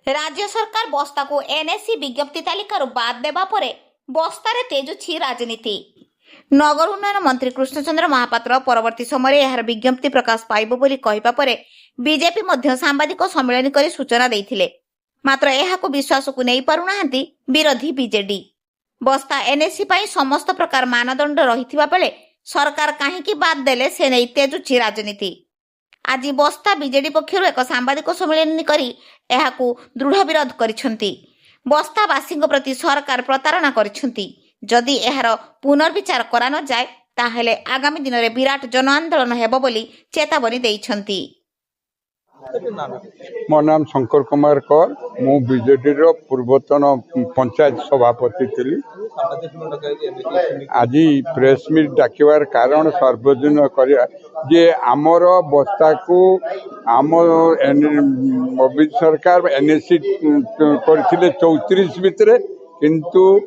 राज्य सरकार बस्ता को एनएससी विज्ञप्ति तालिकार बाद देवा परे बस्तार तेजुछि राजनीति। नगर उन्नयन मंत्री कृष्णचंद्र महापात्र परवर्ती समय यार विज्ञप्ति प्रकाश पाइब बोली कहिबा परे बीजेपी मध्य सांबादिक सम्मेलन करी सूचना देइथिले। मात्र एहाको विश्वास को नहीं पारुनाहांती विरोधी बीजेडी। बस्ता एनएससी पाई समस्त प्रकार मानदंड रहिथिबा बेले सरकार काहेकि बाद देले से नहीं तेजुछि राजनीति। आज बस्ता बीजेडी पक्षर एक सांबादिक सम्मेलन करी एहाकु दृढ़ विरोध करिसंती। बस्तावासी प्रति सरकार प्रतारणा करिसंती। जदि एहार पुनर्विचार करा न जाए ताहेले आगामी दिन में विराट जन आंदोलन हेबो बोली चेतावनी देइछंती। मो नाम शंकर कुमार कर, मु बीजेडी रो पूर्वतन पंचायत सभापति थी। आज प्रेस मीट डाकिबार कारण सार्वजनिक करिया जे आमर बस्ता को आम मोदी सरकार एनएससी करथिले 34 भितरे, किंतु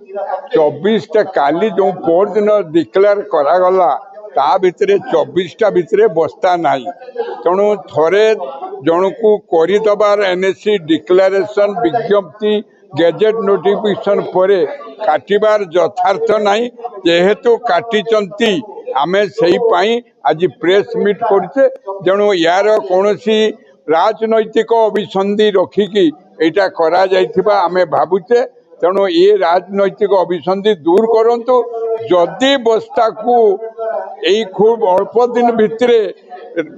24टा काली जो पर दिन डिक्लेयर करागला ता भितरे 24टा भितरे बस्ता नहीं। तेणु थरे जनकू करदबार एनएससी डिक्लेरेशन विज्ञप्ति गेजेट नोटिफिकेशन परे काटिबार यथार्थ नहीं। जेहेतु काटिचंती आमे सही पाई आज प्रेस मीट करछे। तेणु यार कोनोसी राजनैतिक अभिसंधि रखिकी एटा करा जाइथिबा आमे भाबुचे। तेणु ये राजनैतिक अभिसंधि दूर करंतु। जदि बस्ता को यही खूब अल्प दिन भितरे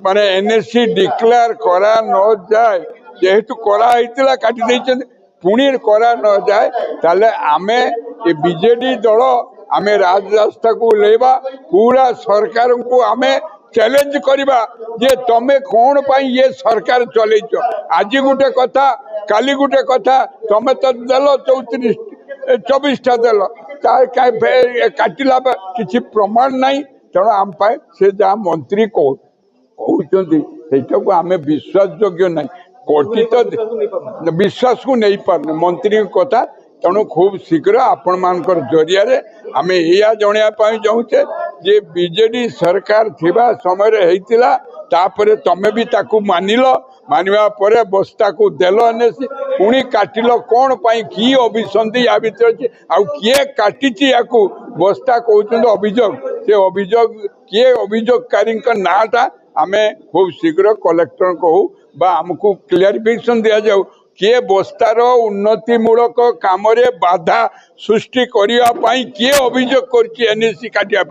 माने एनएससी डिक्लेयर करा न जाए, जेहेतु करा हितला काटी देइछन पुणी करा न जाए ताले आमे ए बीजेडी दल आमे राजरास्ता को लेबा, पूरा सरकार को आमे चैलेंज करिबा जे तमे कोन पाई ये सरकार चलैछ। आज गुटे कथा काली गुटे कथा तमे तो देलो 24टा देलो काटिला किसी प्रमाण नहीं। तेणु आम पाए से जहाँ मंत्री कहते आम विश्वास योग्य नहीं, कथित विश्वास को नहीं पारने मंत्री कथा। तेणु खूब शीघ्र आपण मानकर जरिया आम या जनवाई चाहूचे जे बीजेडी सरकार थिबा समय होइतिला तापरे तमे भी ताकू मानिल, मानिबा परे बस्ता को देल एनएससी पुणी काटिल कौन पाई की अभिसंधि या भितर अच्छे आउ किए काटिची याकू बस्ता कहते अभियोग से अभियोग किए अभियोगकारी नाटा आमे खूब शीघ्र कलेक्टर कहू बा आमको क्लियरिफिकेशन दिया जाऊ किए बस्तार उन्नतिमूलक काम बाधा सृष्टि करने किए अभियोग कर एनएससी काटिया